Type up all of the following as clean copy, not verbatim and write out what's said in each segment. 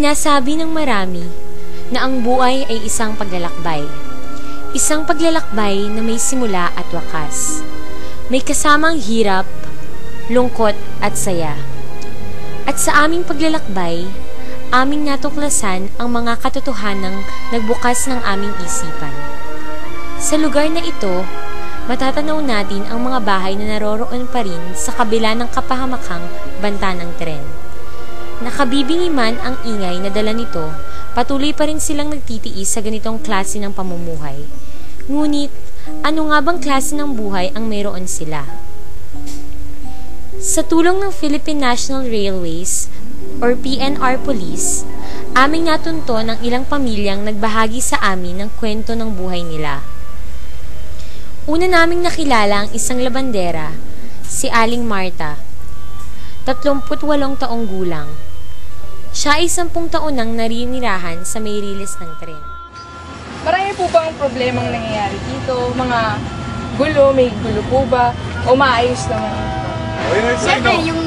Sinasabi ng marami na ang buhay ay isang paglalakbay. Isang paglalakbay na may simula at wakas. May kasamang hirap, lungkot at saya. At sa aming paglalakbay, aming natuklasan ang mga katotohanang nagbukas ng aming isipan. Sa lugar na ito, matatanaw natin ang mga bahay na naroroon pa rin sa kabila ng kapahamakang banta ng tren. Nakabibingi man ang ingay na dala nito, patuloy pa rin silang nagtitiis sa ganitong klase ng pamumuhay. Ngunit, ano nga bang klase ng buhay ang mayroon sila? Sa tulong ng Philippine National Railways or PNR Police, aming natunto ng ilang pamilyang nagbahagi sa amin ng kwento ng buhay nila. Una naming nakilala ang isang labandera, si Aling Marta, 38 taong gulang. Siya ay 10 taon nang narinirahan sa may riles ng tren. Marami po bang problemang nangyayari dito? Mga gulo, may gulo po ba? O maayos naman? Siyempre, yung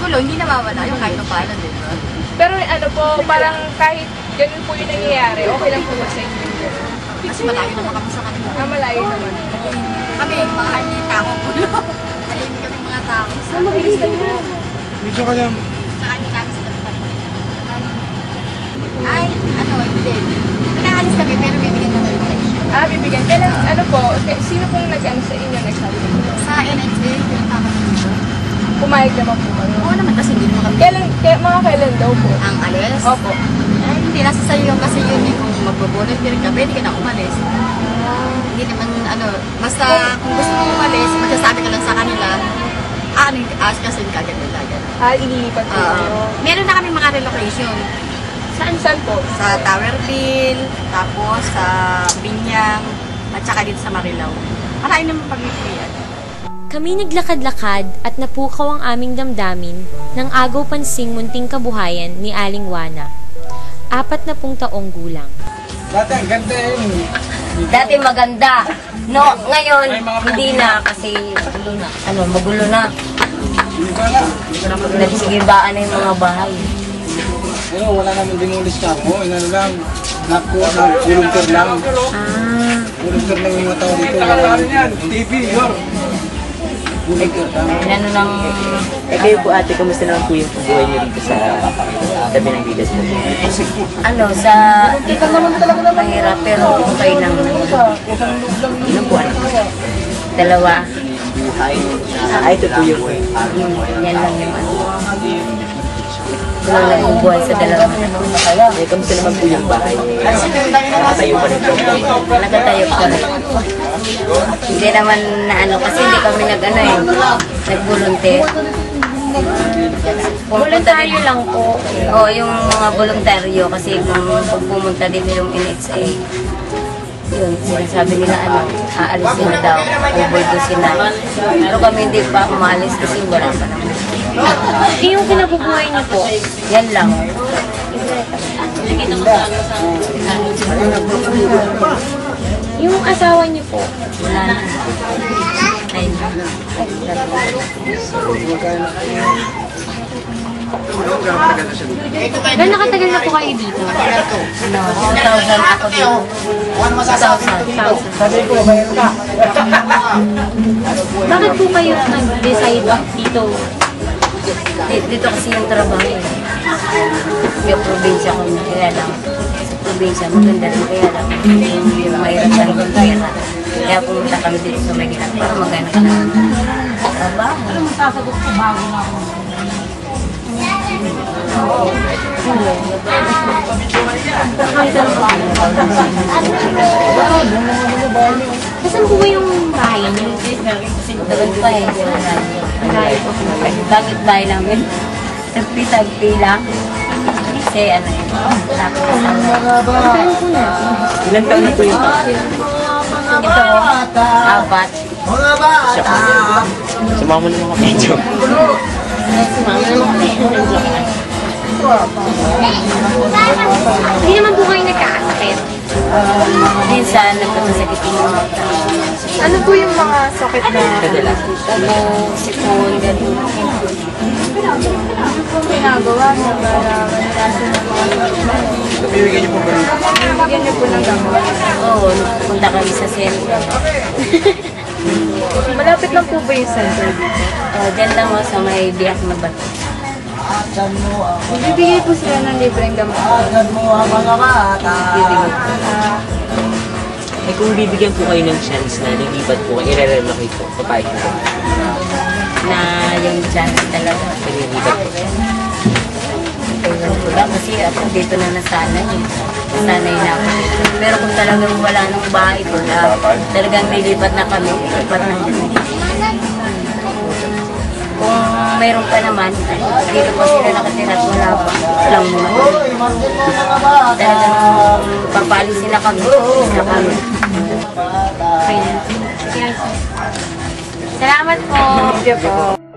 gulo, hindi nawawala yung kahit paano, di ba? Pero ano po, parang kahit ganun po yung nangyayari, okay lang po ba sa inyo? Kasi malayo naman kami sa kanila. Malayo naman. Kami, mga hindi tao gulo. Malimi kami mga tao. Mabilis lang po. Medyo ka lang. Saka hindi kami sa dapat. Ay, ano, hindi. Pinaalis kami, pero bibigyan naman yung election. Bibigyan. Kailan, ano po, sino pong nag-ano sa inyo, nagsabi? Sa NHA, pinatama dito. Pumayag naman po kayo. Oo naman, kasi hindi naman kami. Mga kailan daw po? Ang alis? Opo. Ay, hindi, nasa sa'yo kasi yun eh. Kung mag-volunteer ka, pwede ka na umalis. Hindi naman, basta kung gusto mong umalis, magsasabi ka lang sa kanila, kasi kagad nila. Ililipat po kayo. Meron na kami mga relocation. Saan po? Sa Towerville, tapos sa Binyang, at saka dito sa Marilao. Marami naman pag-iiyan. Kami naglakad-lakad at napukaw ang aming damdamin ng agaw pansing munting kabuhayan ni Aling Wana, 40 taong gulang. Dati ang ganda yun. Dati maganda. No, ngayon, hindi na kasi magulo na. Nagsigibaan na yung mga bahay. Wala naman dinulis ka mo. Lang. Volunteer lang. Volunteer lang yung mga tao dito. TV, yun. Volunteer lang. Kayo po ate, kamusta naman po yung buhay niyo dito sa tabi ng bigas po? Mahirap pero okay lang. Ilan po anak? 2. Ito po yung Yan lang yung Walang nagbubuhay sa 2. kamusta naman po yung bahay? Nakatayo pa rin po. Nagatayo ko rin. Hindi naman na kasi hindi kami nag-volunteer. Voluntaryo lang po. Oo, yung mga voluntaryo kasi kung pumunta dito yung NHA, yun, sinasabi nila aalis na daw, overdosin na. Pero kami hindi pa umaalis kasi wala pa naman. Yung kinabubuhay niyo po, Yan lang. yung asawa niyo po, Wala na. Ayun. gano'n katagal na po kayo dito? 2,000 ako dito. 2,000. Bakit po kayo nag-decide dito? Dito kasi yung trabaho eh. Yung probinsya ko, kaya lang. Sa probinsya, maganda rin kaya lang. Yung mahirap lang yung pera. Kaya pumunta kami dito sa Maynila para maghanap ng trabaho. Ano masasagot ko bago na ako? Saan po ba yung bahay niyo? Tagal pa eh. Bakit bahay namin? Tagpi-tagpi lang. Kasi yun. Tapos Saan po na? Ilan taon na po yung ito, 4. Sumama na mga medyo. Hindi naman po kayo nagkakasakit. Minsan, nagkakasakit yung mga tao. Ano po yung mga sakit na? Sipon, gano'n. ginagawa niya para manalasan ng mga trabaho. Nabibigyan niyo po ba? Bigyan niyo po ng gamot. Oo, punta kami sa center. Malapit lang po ba yung center dito? Diyan lang ako sa may biyak na bato. Bibigay po sila ng libreng gamot. Bibigyan. Eh kung bibigyan po kayo ng chance na nilipat po, i-relocate po, papayag na. Na yung chance talaga. Nililipat po. Ewan ko lang kasi ako dito na nasanay eh. Nasanay na ako dito. Pero kung talagang wala nang bahay ko na talagang nilipat na kami, lipat na kami. Kung mayroon pa naman, dito pa sila nakatira at wala pa. Walang muna. Talagang papali sila kami. Sila kami. Okay. Salamat po. Thank you po.